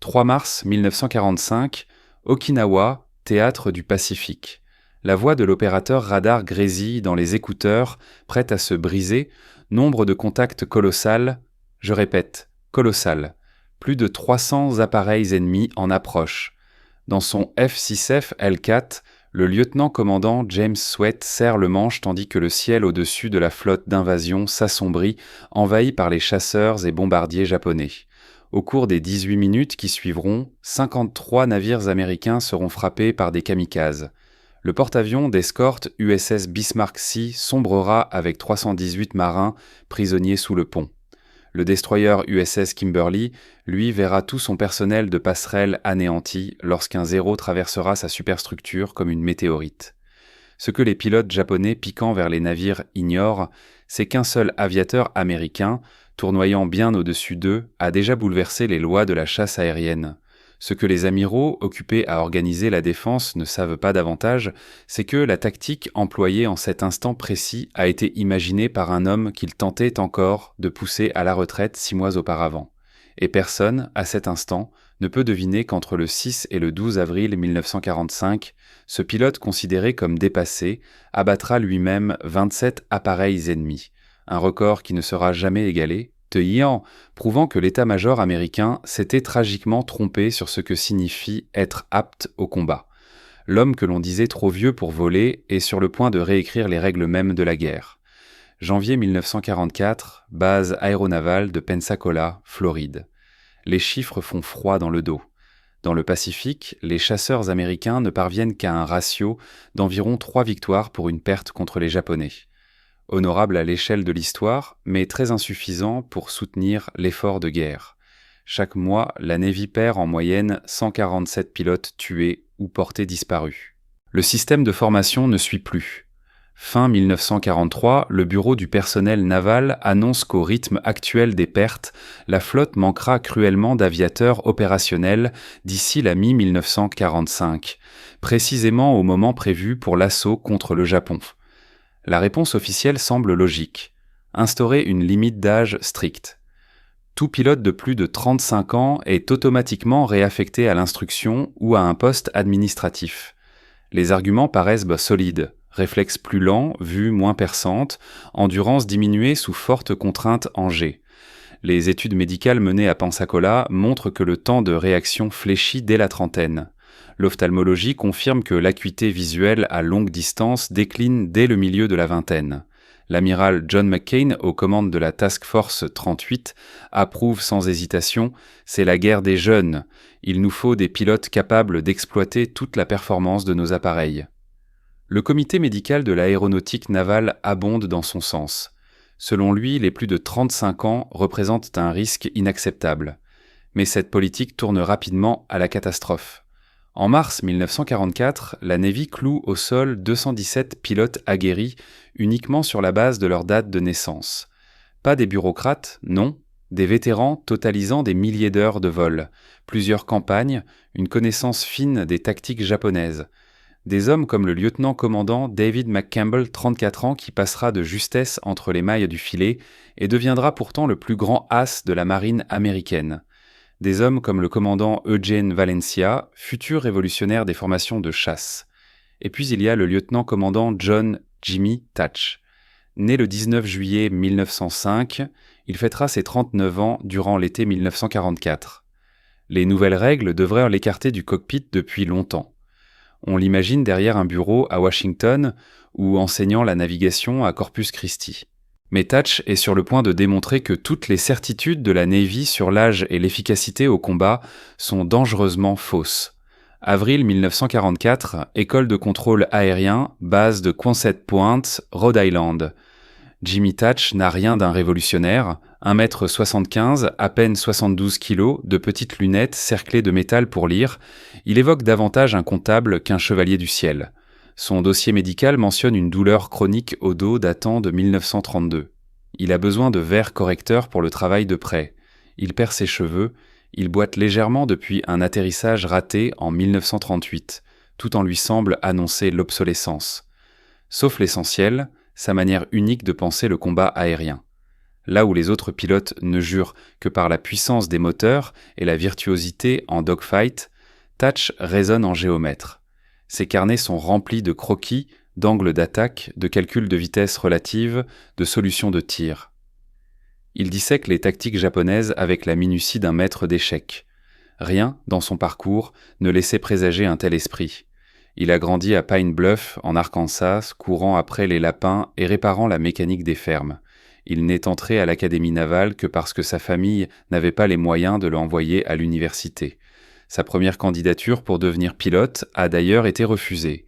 3 mars 1945, Okinawa, théâtre du Pacifique. La voix de l'opérateur radar grésille dans les écouteurs, prête à se briser, nombre de contacts colossal, je répète, colossal. Plus de 300 appareils ennemis en approche. Dans son F-6F L4, le lieutenant-commandant James Sweat serre le manche tandis que le ciel au-dessus de la flotte d'invasion s'assombrit, envahi par les chasseurs et bombardiers japonais. Au cours des 18 minutes qui suivront, 53 navires américains seront frappés par des kamikazes. Le porte-avions d'escorte USS Bismarck Sea sombrera avec 318 marins prisonniers sous le pont. Le destroyer USS Kimberly, lui, verra tout son personnel de passerelle anéanti lorsqu'un zéro traversera sa superstructure comme une météorite. Ce que les pilotes japonais piquant vers les navires ignorent, c'est qu'un seul aviateur américain, tournoyant bien au-dessus d'eux, a déjà bouleversé les lois de la chasse aérienne. Ce que les amiraux, occupés à organiser la défense, ne savent pas davantage, c'est que la tactique employée en cet instant précis a été imaginée par un homme qu'il tentait encore de pousser à la retraite 6 mois auparavant. Et personne, à cet instant, ne peut deviner qu'entre le 6 et le 12 avril 1945, ce pilote considéré comme dépassé abattra lui-même 27 appareils ennemis, un record qui ne sera jamais égalé, prouvant que l'état-major américain s'était tragiquement trompé sur ce que signifie être apte au combat. L'homme que l'on disait trop vieux pour voler est sur le point de réécrire les règles mêmes de la guerre. Janvier 1944, base aéronavale de Pensacola, Floride. Les chiffres font froid dans le dos. Dans le Pacifique, les chasseurs américains ne parviennent qu'à un ratio d'environ 3 victoires pour une perte contre les Japonais. Honorable à l'échelle de l'histoire, mais très insuffisant pour soutenir l'effort de guerre. Chaque mois, la Navy perd en moyenne 147 pilotes tués ou portés disparus. Le système de formation ne suit plus. Fin 1943, le bureau du personnel naval annonce qu'au rythme actuel des pertes, la flotte manquera cruellement d'aviateurs opérationnels d'ici la mi-1945, précisément au moment prévu pour l'assaut contre le Japon. La réponse officielle semble logique. Instaurer une limite d'âge stricte. Tout pilote de plus de 35 ans est automatiquement réaffecté à l'instruction ou à un poste administratif. Les arguments paraissent solides. Réflexe plus lent, vue moins perçante, endurance diminuée sous forte contrainte en G. Les études médicales menées à Pensacola montrent que le temps de réaction fléchit dès la trentaine. L'ophtalmologie confirme que l'acuité visuelle à longue distance décline dès le milieu de la vingtaine. L'amiral John McCain, aux commandes de la Task Force 38, approuve sans hésitation « C'est la guerre des jeunes. Il nous faut des pilotes capables d'exploiter toute la performance de nos appareils. » Le comité médical de l'aéronautique navale abonde dans son sens. Selon lui, les plus de 35 ans représentent un risque inacceptable. Mais cette politique tourne rapidement à la catastrophe. En mars 1944, la Navy cloue au sol 217 pilotes aguerris uniquement sur la base de leur date de naissance. Pas des bureaucrates, non, des vétérans totalisant des milliers d'heures de vol, plusieurs campagnes, une connaissance fine des tactiques japonaises. Des hommes comme le lieutenant-commandant David McCampbell, 34 ans, qui passera de justesse entre les mailles du filet et deviendra pourtant le plus grand as de la marine américaine. Des hommes comme le commandant Eugene Valencia, futur révolutionnaire des formations de chasse. Et puis il y a le lieutenant-commandant John Jimmy Thatch. Né le 19 juillet 1905, il fêtera ses 39 ans durant l'été 1944. Les nouvelles règles devraient l'écarter du cockpit depuis longtemps. On l'imagine derrière un bureau à Washington ou enseignant la navigation à Corpus Christi. Mais Thatch est sur le point de démontrer que toutes les certitudes de la Navy sur l'âge et l'efficacité au combat sont dangereusement fausses. Avril 1944, école de contrôle aérien, base de Quonset Point, Rhode Island. Jimmy Thatch n'a rien d'un révolutionnaire, 1,75 m, à peine 72 kg, de petites lunettes cerclées de métal pour lire. Il évoque davantage un comptable qu'un chevalier du ciel. Son dossier médical mentionne une douleur chronique au dos datant de 1932. Il a besoin de verres correcteurs pour le travail de près. Il perd ses cheveux, il boite légèrement depuis un atterrissage raté en 1938. Tout en lui semble annoncer l'obsolescence. Sauf l'essentiel, sa manière unique de penser le combat aérien. Là où les autres pilotes ne jurent que par la puissance des moteurs et la virtuosité en dogfight, Thatch raisonne en géomètre. Ses carnets sont remplis de croquis, d'angles d'attaque, de calculs de vitesse relative, de solutions de tir. Il dissèque les tactiques japonaises avec la minutie d'un maître d'échecs. Rien, dans son parcours, ne laissait présager un tel esprit. Il a grandi à Pine Bluff, en Arkansas, courant après les lapins et réparant la mécanique des fermes. Il n'est entré à l'académie navale que parce que sa famille n'avait pas les moyens de l'envoyer à l'université. Sa première candidature pour devenir pilote a d'ailleurs été refusée.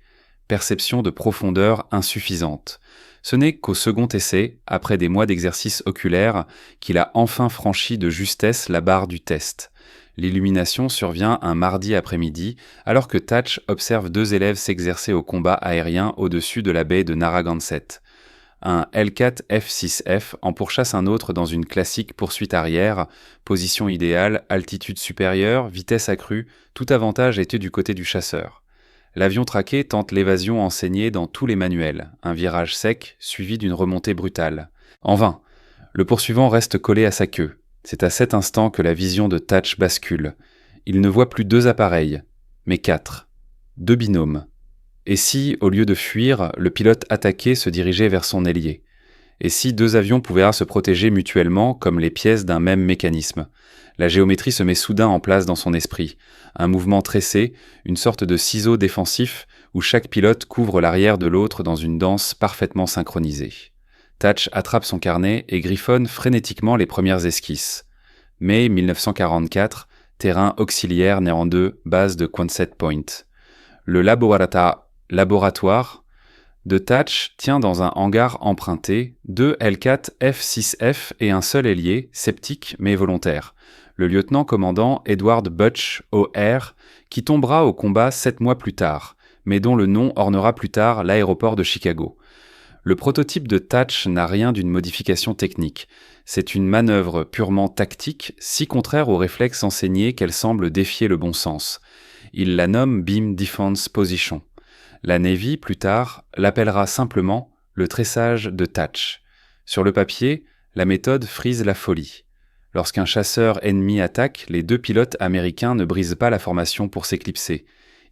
Perception de profondeur insuffisante. Ce n'est qu'au second essai, après des mois d'exercice oculaire, qu'il a enfin franchi de justesse la barre du test. L'illumination survient un mardi après-midi, alors que Thatch observe 2 élèves s'exercer au combat aérien au-dessus de la baie de Narragansett. Un Hellcat F6F en pourchasse un autre dans une classique poursuite arrière, position idéale, altitude supérieure, vitesse accrue, tout avantage était du côté du chasseur. L'avion traqué tente l'évasion enseignée dans tous les manuels, un virage sec suivi d'une remontée brutale. En vain, le poursuivant reste collé à sa queue. C'est à cet instant que la vision de Thatch bascule. Il ne voit plus 2 appareils, mais 4. 2 binômes. Et si, au lieu de fuir, le pilote attaqué se dirigeait vers son ailier? Et si 2 avions pouvaient se protéger mutuellement comme les pièces d'un même mécanisme? La géométrie se met soudain en place dans son esprit. Un mouvement tressé, une sorte de ciseau défensif où chaque pilote couvre l'arrière de l'autre dans une danse parfaitement synchronisée. Thatch attrape son carnet et griffonne frénétiquement les premières esquisses. Mai 1944, terrain auxiliaire néant 2, base de Quonset Point. Le laboratoire de Thatch tient dans un hangar emprunté 2 Hellcat F6F et un seul ailier, sceptique mais volontaire, le lieutenant-commandant Edward Butch O'Hare, qui tombera au combat 7 mois plus tard, mais dont le nom ornera plus tard l'aéroport de Chicago. Le prototype de Thatch n'a rien d'une modification technique. C'est une manœuvre purement tactique, si contraire aux réflexes enseignés qu'elle semble défier le bon sens. Il la nomme Beam Defense Position. La Navy, plus tard, l'appellera simplement le tressage de Thatch. Sur le papier, la méthode frise la folie. Lorsqu'un chasseur ennemi attaque, les 2 pilotes américains ne brisent pas la formation pour s'éclipser.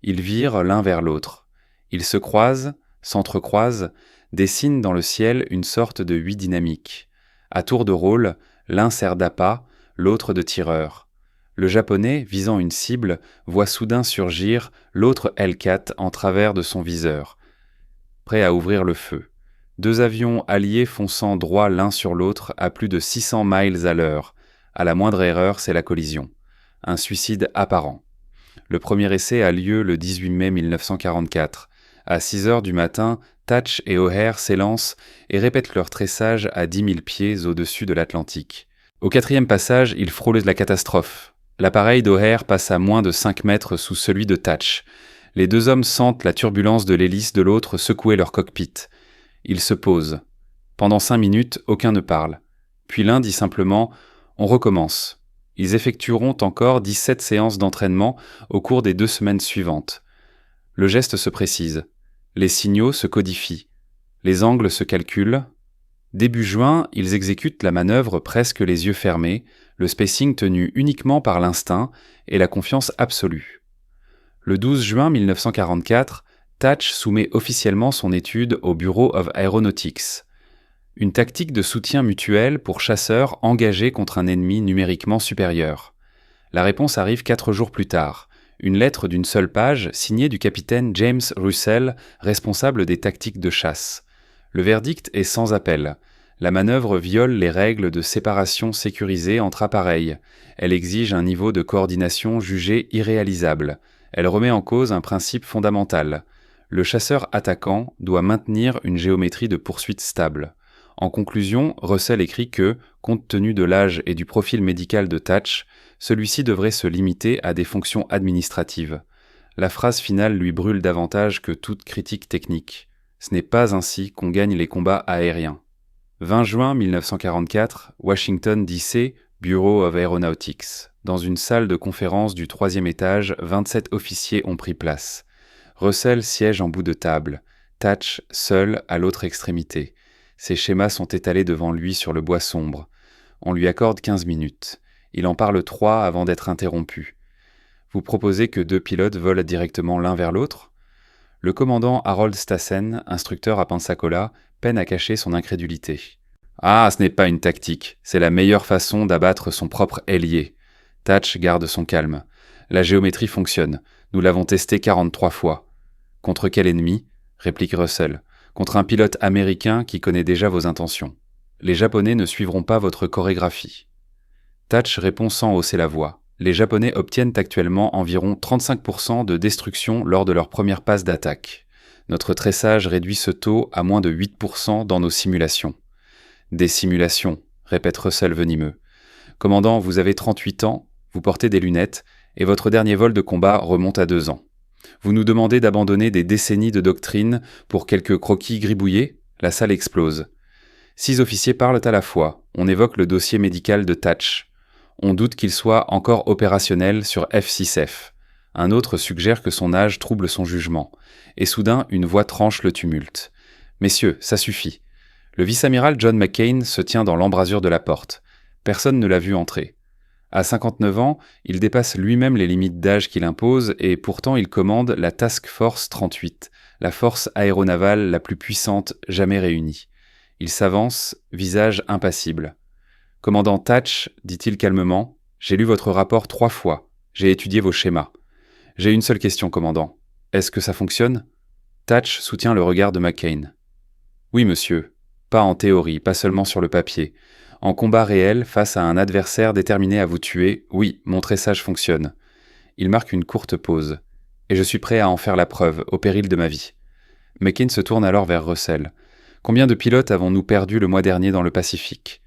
Ils virent l'un vers l'autre. Ils se croisent, s'entrecroisent, dessinent dans le ciel une sorte de 8 dynamique. À tour de rôle, l'un sert d'appât, l'autre de tireur. Le japonais, visant une cible, voit soudain surgir l'autre Hellcat en travers de son viseur, prêt à ouvrir le feu. 2 avions alliés fonçant droit l'un sur l'autre à plus de 600 miles à l'heure. À la moindre erreur, c'est la collision. Un suicide apparent. Le premier essai a lieu le 18 mai 1944. À 6 heures du matin, Thatch et O'Hare s'élancent et répètent leur tressage à 10 000 pieds au-dessus de l'Atlantique. Au 4e passage, ils frôlent la catastrophe. L'appareil d'O'Hare passe à moins de 5 mètres sous celui de Thatch. Les 2 hommes sentent la turbulence de l'hélice de l'autre secouer leur cockpit. Ils se posent. Pendant 5 minutes, aucun ne parle. Puis l'un dit simplement « On recommence ». Ils effectueront encore 17 séances d'entraînement au cours des 2 semaines suivantes. Le geste se précise. Les signaux se codifient. Les angles se calculent. Début juin, ils exécutent la manœuvre presque les yeux fermés, le spacing tenu uniquement par l'instinct et la confiance absolue. Le 12 juin 1944, Thatch soumet officiellement son étude au Bureau of Aeronautics. Une tactique de soutien mutuel pour chasseurs engagés contre un ennemi numériquement supérieur. La réponse arrive 4 jours plus tard. Une lettre d'une seule page signée du capitaine James Russell, responsable des tactiques de chasse. Le verdict est sans appel. La manœuvre viole les règles de séparation sécurisée entre appareils. Elle exige un niveau de coordination jugé irréalisable. Elle remet en cause un principe fondamental. Le chasseur attaquant doit maintenir une géométrie de poursuite stable. En conclusion, Russell écrit que, compte tenu de l'âge et du profil médical de Thatch, celui-ci devrait se limiter à des fonctions administratives. La phrase finale lui brûle davantage que toute critique technique. Ce n'est pas ainsi qu'on gagne les combats aériens. 20 juin 1944, Washington DC, Bureau of Aeronautics. Dans une salle de conférence du 3e étage, 27 officiers ont pris place. Russell siège en bout de table, Thatch seul à l'autre extrémité. Ses schémas sont étalés devant lui sur le bois sombre. On lui accorde 15 minutes. Il en parle 3 avant d'être interrompu. Vous proposez que 2 pilotes volent directement l'un vers l'autre ? Le commandant Harold Stassen, instructeur à Pensacola, peine à cacher son incrédulité. Ah, ce n'est pas une tactique, c'est la meilleure façon d'abattre son propre ailier. Thatch garde son calme. La géométrie fonctionne. Nous l'avons testé 43 fois. Contre quel ennemi ? Réplique Russell. Contre un pilote américain qui connaît déjà vos intentions. Les Japonais ne suivront pas votre chorégraphie. Thatch répond sans hausser la voix. Les Japonais obtiennent actuellement environ 35% de destruction lors de leur première passe d'attaque. Notre tressage réduit ce taux à moins de 8% dans nos simulations. Des simulations, répète Russell venimeux. Commandant, vous avez 38 ans, vous portez des lunettes, et votre dernier vol de combat remonte à 2 ans. Vous nous demandez d'abandonner des décennies de doctrine pour quelques croquis gribouillés ? La salle explose. 6 officiers parlent à la fois. On évoque le dossier médical de Thatch. On doute qu'il soit encore opérationnel sur F6F. Un autre suggère que son âge trouble son jugement. Et soudain, une voix tranche le tumulte. « Messieurs, ça suffit. » Le vice-amiral John McCain se tient dans l'embrasure de la porte. Personne ne l'a vu entrer. À 59 ans, il dépasse lui-même les limites d'âge qu'il impose et pourtant il commande la Task Force 38, la force aéronavale la plus puissante jamais réunie. Il s'avance, visage impassible. « Commandant Thatch, dit-il calmement, j'ai lu votre rapport 3 fois. J'ai étudié vos schémas. J'ai une seule question, commandant. Est-ce que ça fonctionne ?» Thatch soutient le regard de McCain. « Oui, monsieur. Pas en théorie, pas seulement sur le papier. En combat réel, face à un adversaire déterminé à vous tuer, oui, mon tressage fonctionne. » Il marque une courte pause. « Et je suis prêt à en faire la preuve, au péril de ma vie. » McCain se tourne alors vers Russell. « Combien de pilotes avons-nous perdus le mois dernier dans le Pacifique ?»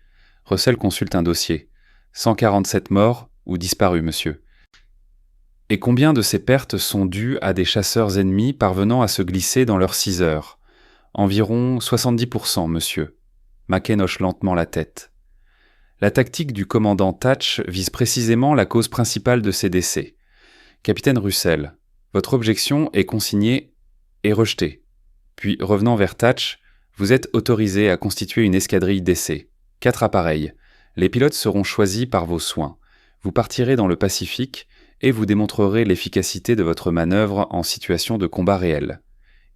Russell consulte un dossier. « 147 morts ou disparus, monsieur. » « Et combien de ces pertes sont dues à des chasseurs ennemis parvenant à se glisser dans leurs 6 heures ? Environ 70%, monsieur. » McCain hoche lentement la tête. La tactique du commandant Thatch vise précisément la cause principale de ces décès. Capitaine Russell, votre objection est consignée et rejetée. Puis, revenant vers Thatch, vous êtes autorisé à constituer une escadrille d'essai. 4 appareils. Les pilotes seront choisis par vos soins. Vous partirez dans le Pacifique et vous démontrerez l'efficacité de votre manœuvre en situation de combat réel.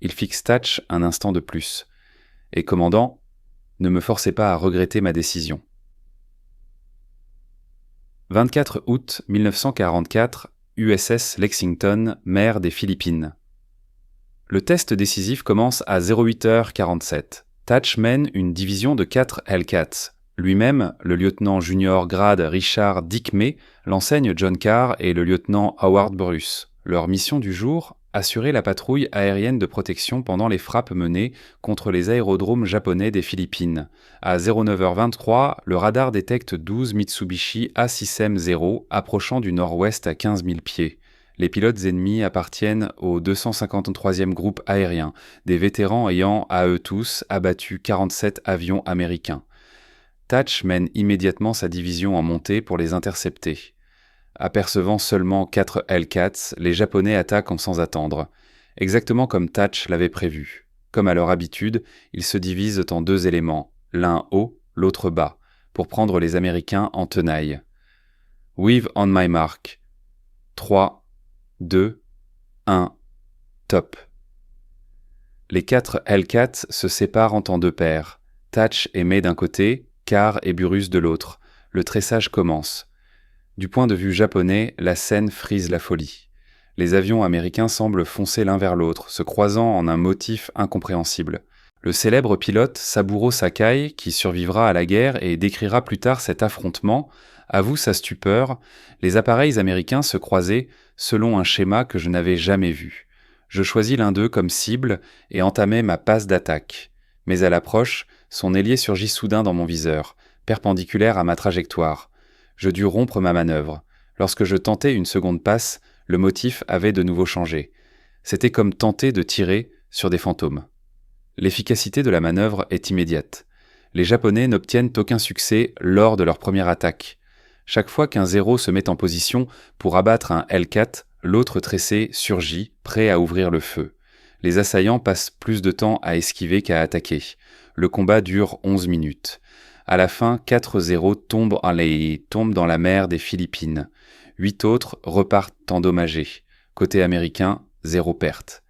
Il fixe Thatch un instant de plus. Et commandant, ne me forcez pas à regretter ma décision. 24 août 1944, USS Lexington, mer des Philippines. Le test décisif commence à 08h47. Thatch mène une division de 4 Hellcats. Lui-même, le lieutenant junior grade Richard Dick May, l'enseigne John Carr et le lieutenant Howard Bruce. Leur mission du jour, assurer la patrouille aérienne de protection pendant les frappes menées contre les aérodromes japonais des Philippines. À 09h23, le radar détecte 12 Mitsubishi A6M0 approchant du nord-ouest à 15 000 pieds. Les pilotes ennemis appartiennent au 253e groupe aérien, des vétérans ayant, à eux tous, abattu 47 avions américains. Thatch mène immédiatement sa division en montée pour les intercepter. Apercevant seulement 4 Hellcats, les Japonais attaquent sans attendre, exactement comme Thatch l'avait prévu. Comme à leur habitude, ils se divisent en 2 éléments, l'un haut, l'autre bas, pour prendre les Américains en tenaille. « Weave on my mark. 3, 2, 1, top !» Les 4 Hellcats se séparent en 2 paires. Thatch et May d'un côté, Carr et Burrus de l'autre. Le tressage commence. Du point de vue japonais, la scène frise la folie. Les avions américains semblent foncer l'un vers l'autre, se croisant en un motif incompréhensible. Le célèbre pilote Saburo Sakai, qui survivra à la guerre et décrira plus tard cet affrontement, avoue sa stupeur. Les appareils américains se croisaient selon un schéma que je n'avais jamais vu. Je choisis l'un d'eux comme cible et entamai ma passe d'attaque. Mais à l'approche, son ailier surgit soudain dans mon viseur, perpendiculaire à ma trajectoire. Je dus rompre ma manœuvre. Lorsque je tentais une seconde passe, le motif avait de nouveau changé. C'était comme tenter de tirer sur des fantômes. L'efficacité de la manœuvre est immédiate. Les Japonais n'obtiennent aucun succès lors de leur première attaque. Chaque fois qu'un Zéro se met en position pour abattre un Hellcat, l'autre tressé surgit, prêt à ouvrir le feu. Les assaillants passent plus de temps à esquiver qu'à attaquer. Le combat dure 11 minutes. À la fin, 4 zéros tombent dans la mer des Philippines. 8 autres repartent endommagés. Côté américain, 0 perte.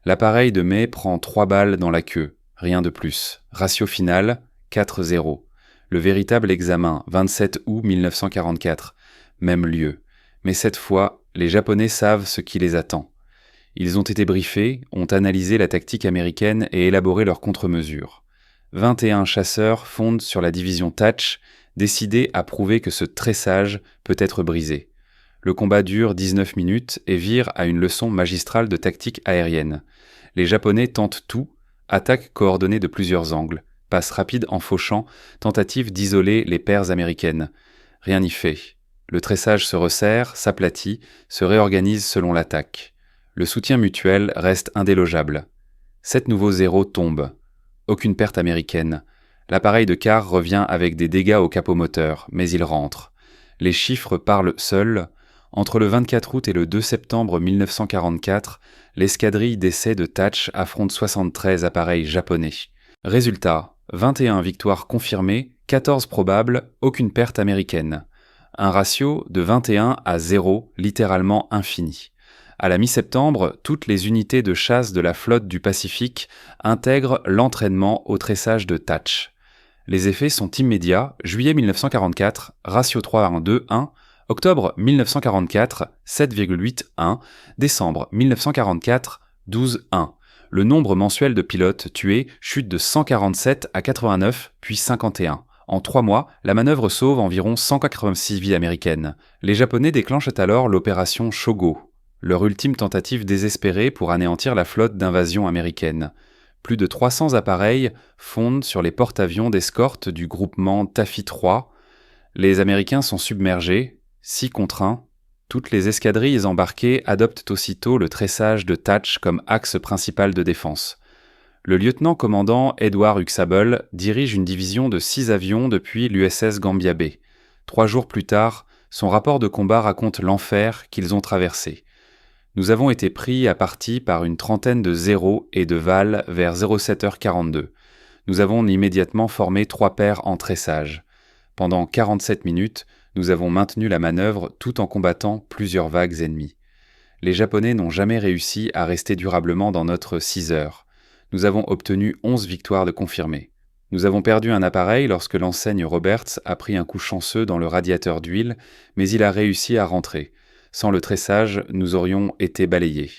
L'appareil de mai prend 3 balles dans la queue, rien de plus. Ratio final, 4-0. Le véritable examen, 27 août 1944, même lieu. Mais cette fois, les Japonais savent ce qui les attend. Ils ont été briefés, ont analysé la tactique américaine et élaboré leurs contre-mesures. 21 chasseurs fondent sur la division Thatch, décidés à prouver que ce tressage peut être brisé. Le combat dure 19 minutes et vire à une leçon magistrale de tactique aérienne. Les Japonais tentent tout, attaque coordonnée de plusieurs angles, passe rapide en fauchant, tentative d'isoler les paires américaines. Rien n'y fait. Le tressage se resserre, s'aplatit, se réorganise selon l'attaque. Le soutien mutuel reste indélogeable. 7 nouveaux zéros tombent. Aucune perte américaine. L'appareil de quart revient avec des dégâts au capot moteur, mais il rentre. Les chiffres parlent seuls. Entre le 24 août et le 2 septembre 1944, l'escadrille d'essai de Thatch affronte 73 appareils japonais. Résultat, 21 victoires confirmées, 14 probables, aucune perte américaine. Un ratio de 21-0, littéralement infini. À la mi-septembre, toutes les unités de chasse de la flotte du Pacifique intègrent l'entraînement au tressage de Thatch. Les effets sont immédiats. Juillet 1944, ratio 3-1-2-1. Octobre 1944, 7,81. Décembre 1944, 12,1. Le nombre mensuel de pilotes tués chute de 147 à 89, puis 51. En 3 mois, la manœuvre sauve environ 186 vies américaines. Les Japonais déclenchent alors l'opération Shogo, leur ultime tentative désespérée pour anéantir la flotte d'invasion américaine. Plus de 300 appareils fondent sur les porte-avions d'escorte du groupement Taffy 3. Les Américains sont submergés, 6 contre 1. Toutes les escadrilles embarquées adoptent aussitôt le tressage de Thatch comme axe principal de défense. Le lieutenant-commandant Edward Huxtable dirige une division de 6 avions depuis l'USS Gambia Bay. 3 jours plus tard, son rapport de combat raconte l'enfer qu'ils ont traversé. Nous avons été pris à partie par une trentaine de zéros et de valles vers 07h42. Nous avons immédiatement formé 3 paires en tressage. Pendant 47 minutes, nous avons maintenu la manœuvre tout en combattant plusieurs vagues ennemies. Les Japonais n'ont jamais réussi à rester durablement dans notre 6 heures. Nous avons obtenu 11 victoires de confirmées. Nous avons perdu un appareil lorsque l'enseigne Roberts a pris un coup chanceux dans le radiateur d'huile, mais il a réussi à rentrer. Sans le tressage, nous aurions été balayés.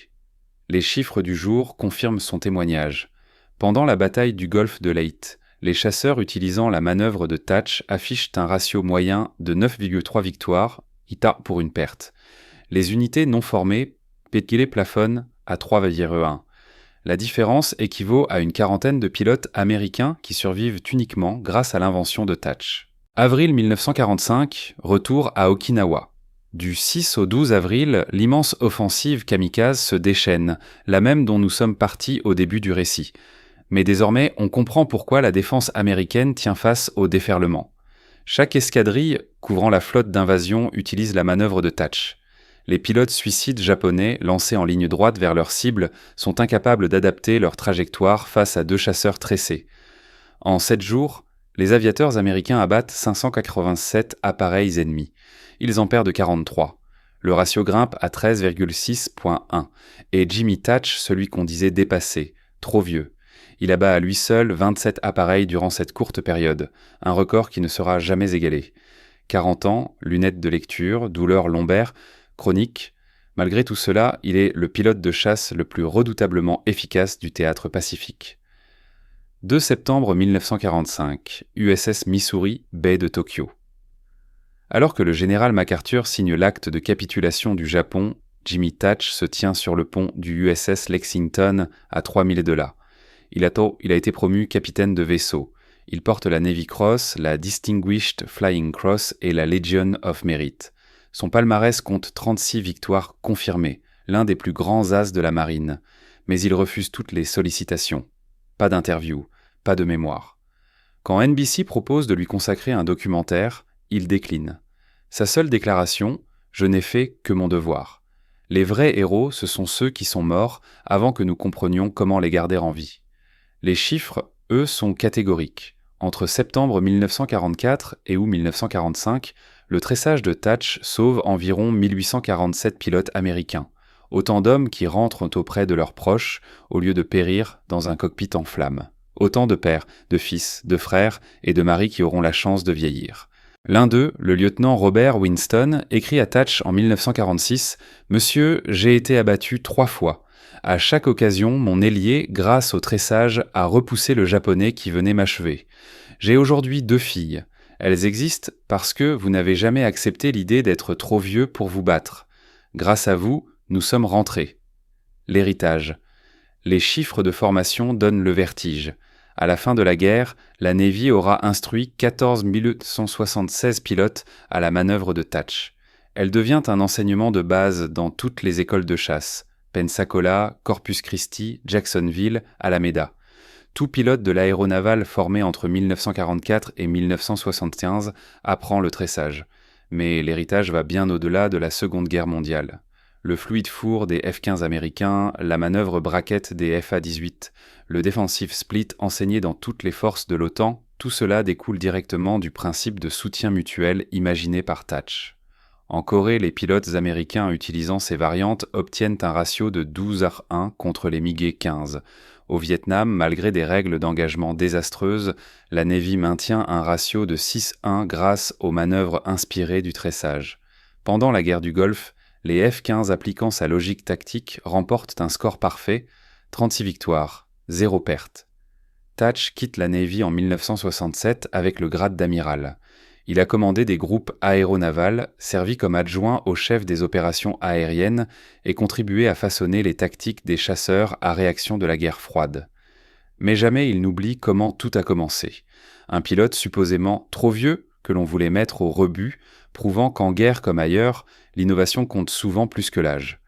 Les chiffres du jour confirment son témoignage. Pendant la bataille du golfe de Leyte, les chasseurs utilisant la manœuvre de Thatch affichent un ratio moyen de 9,3 victoires, ITA pour une perte. Les unités non formées, Pétilé plafonnent à 3,1. La différence équivaut à une quarantaine de pilotes américains qui survivent uniquement grâce à l'invention de Thatch. Avril 1945, retour à Okinawa. Du 6 au 12 avril, l'immense offensive kamikaze se déchaîne, la même dont nous sommes partis au début du récit. Mais désormais, on comprend pourquoi la défense américaine tient face au déferlement. Chaque escadrille couvrant la flotte d'invasion utilise la manœuvre de Thatch. Les pilotes suicides japonais, lancés en ligne droite vers leur cible, sont incapables d'adapter leur trajectoire face à 2 chasseurs tressés. En 7 jours, les aviateurs américains abattent 587 appareils ennemis. Ils en perdent 43. Le ratio grimpe à 13,6.1. Et Jimmy Thatch, celui qu'on disait dépassé, trop vieux. Il abat à lui seul 27 appareils durant cette courte période, un record qui ne sera jamais égalé. 40 ans, lunettes de lecture, douleurs lombaires, chroniques. Malgré tout cela, il est le pilote de chasse le plus redoutablement efficace du théâtre Pacifique. 2 septembre 1945, USS Missouri, baie de Tokyo. Alors que le général MacArthur signe l'acte de capitulation du Japon, Jimmy Thatch se tient sur le pont du USS Lexington à 3000 de là. Il a été promu capitaine de vaisseau. Il porte la Navy Cross, la Distinguished Flying Cross et la Legion of Merit. Son palmarès compte 36 victoires confirmées, l'un des plus grands as de la marine. Mais il refuse toutes les sollicitations. Pas d'interview, pas de mémoire. Quand NBC propose de lui consacrer un documentaire, il décline. Sa seule déclaration, « Je n'ai fait que mon devoir ». Les vrais héros, ce sont ceux qui sont morts avant que nous comprenions comment les garder en vie. Les chiffres, eux, sont catégoriques. Entre septembre 1944 et août 1945, le tressage de Thach sauve environ 1847 pilotes américains, autant d'hommes qui rentrent auprès de leurs proches au lieu de périr dans un cockpit en flammes. Autant de pères, de fils, de frères et de maris qui auront la chance de vieillir. L'un d'eux, le lieutenant Robert Winston, écrit à Thach en 1946 « Monsieur, j'ai été abattu 3 fois. À chaque occasion, mon ailier, grâce au tressage, a repoussé le japonais qui venait m'achever. J'ai aujourd'hui 2 filles. Elles existent parce que vous n'avez jamais accepté l'idée d'être trop vieux pour vous battre. Grâce à vous, nous sommes rentrés. » L'héritage. Les chiffres de formation donnent le vertige. À la fin de la guerre, la Navy aura instruit 14 176 pilotes à la manœuvre de Thach. Elle devient un enseignement de base dans toutes les écoles de chasse, Pensacola, Corpus Christi, Jacksonville, Alameda. Tout pilote de l'aéronavale formé entre 1944 et 1975 apprend le tressage. Mais l'héritage va bien au-delà de la Seconde Guerre mondiale. Le fluide four des F-15 américains, la manœuvre braquette des FA-18, le defensive split enseigné dans toutes les forces de l'OTAN, tout cela découle directement du principe de soutien mutuel imaginé par Thach. En Corée, les pilotes américains utilisant ces variantes obtiennent un ratio de 12-1 contre les MiG-15. Au Vietnam, malgré des règles d'engagement désastreuses, la Navy maintient un ratio de 6-1 grâce aux manœuvres inspirées du tressage. Pendant la guerre du Golfe, les F-15 appliquant sa logique tactique remportent un score parfait, 36 victoires, 0 pertes. Thach quitte la Navy en 1967 avec le grade d'amiral. Il a commandé des groupes aéronavals, servi comme adjoint au chef des opérations aériennes et contribué à façonner les tactiques des chasseurs à réaction de la guerre froide. Mais jamais il n'oublie comment tout a commencé. Un pilote supposément trop vieux que l'on voulait mettre au rebut, prouvant qu'en guerre comme ailleurs, l'innovation compte souvent plus que l'âge.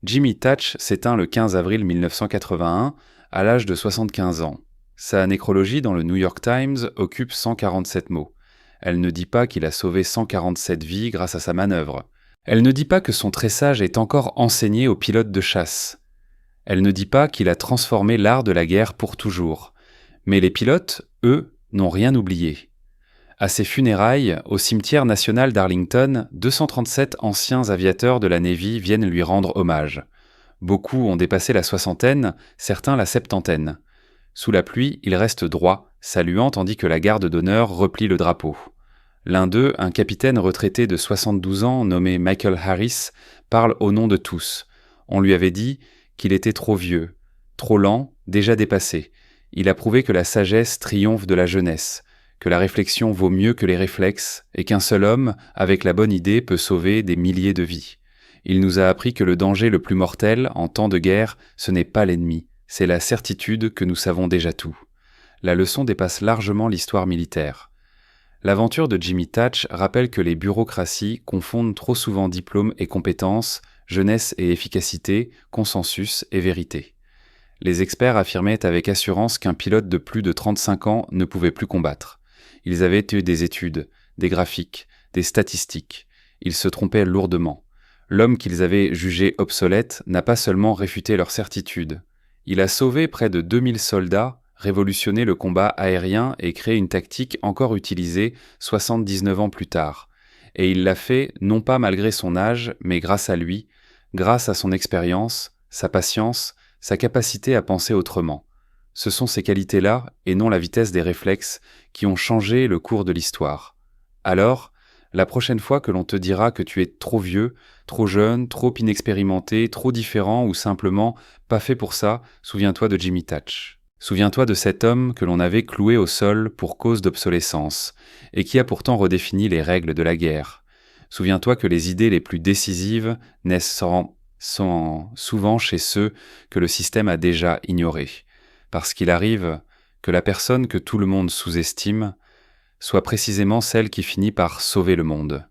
Jimmy Thach s'éteint le 15 avril 1981 à l'âge de 75 ans. Sa nécrologie dans le New York Times occupe 147 mots. Elle ne dit pas qu'il a sauvé 147 vies grâce à sa manœuvre. Elle ne dit pas que son tressage est encore enseigné aux pilotes de chasse. Elle ne dit pas qu'il a transformé l'art de la guerre pour toujours. Mais les pilotes, eux, n'ont rien oublié. À ses funérailles, au cimetière national d'Arlington, 237 anciens aviateurs de la Navy viennent lui rendre hommage. Beaucoup ont dépassé la soixantaine, certains la septantaine. Sous la pluie, il reste droit, saluant tandis que la garde d'honneur replie le drapeau. L'un d'eux, un capitaine retraité de 72 ans nommé Michael Harris, parle au nom de tous. On lui avait dit qu'il était trop vieux, trop lent, déjà dépassé. Il a prouvé que la sagesse triomphe de la jeunesse, que la réflexion vaut mieux que les réflexes, et qu'un seul homme, avec la bonne idée, peut sauver des milliers de vies. Il nous a appris que le danger le plus mortel, en temps de guerre, ce n'est pas l'ennemi, c'est la certitude que nous savons déjà tout. La leçon dépasse largement l'histoire militaire. L'aventure de Jimmy Thach rappelle que les bureaucraties confondent trop souvent diplôme et compétences, jeunesse et efficacité, consensus et vérité. Les experts affirmaient avec assurance qu'un pilote de plus de 35 ans ne pouvait plus combattre. Ils avaient eu des études, des graphiques, des statistiques. Ils se trompaient lourdement. L'homme qu'ils avaient jugé obsolète n'a pas seulement réfuté leur certitude. Il a sauvé près de 2000 soldats, révolutionné le combat aérien et créé une tactique encore utilisée 79 ans plus tard. Et il l'a fait non pas malgré son âge, mais grâce à lui, grâce à son expérience, sa patience, sa capacité à penser autrement. Ce sont ces qualités-là, et non la vitesse des réflexes, qui ont changé le cours de l'histoire. Alors, la prochaine fois que l'on te dira que tu es trop vieux, trop jeune, trop inexpérimenté, trop différent ou simplement pas fait pour ça, souviens-toi de Jimmy Thach. Souviens-toi de cet homme que l'on avait cloué au sol pour cause d'obsolescence, et qui a pourtant redéfini les règles de la guerre. Souviens-toi que les idées les plus décisives sont souvent chez ceux que le système a déjà ignorés, parce qu'il arrive que la personne que tout le monde sous-estime soit précisément celle qui finit par sauver le monde.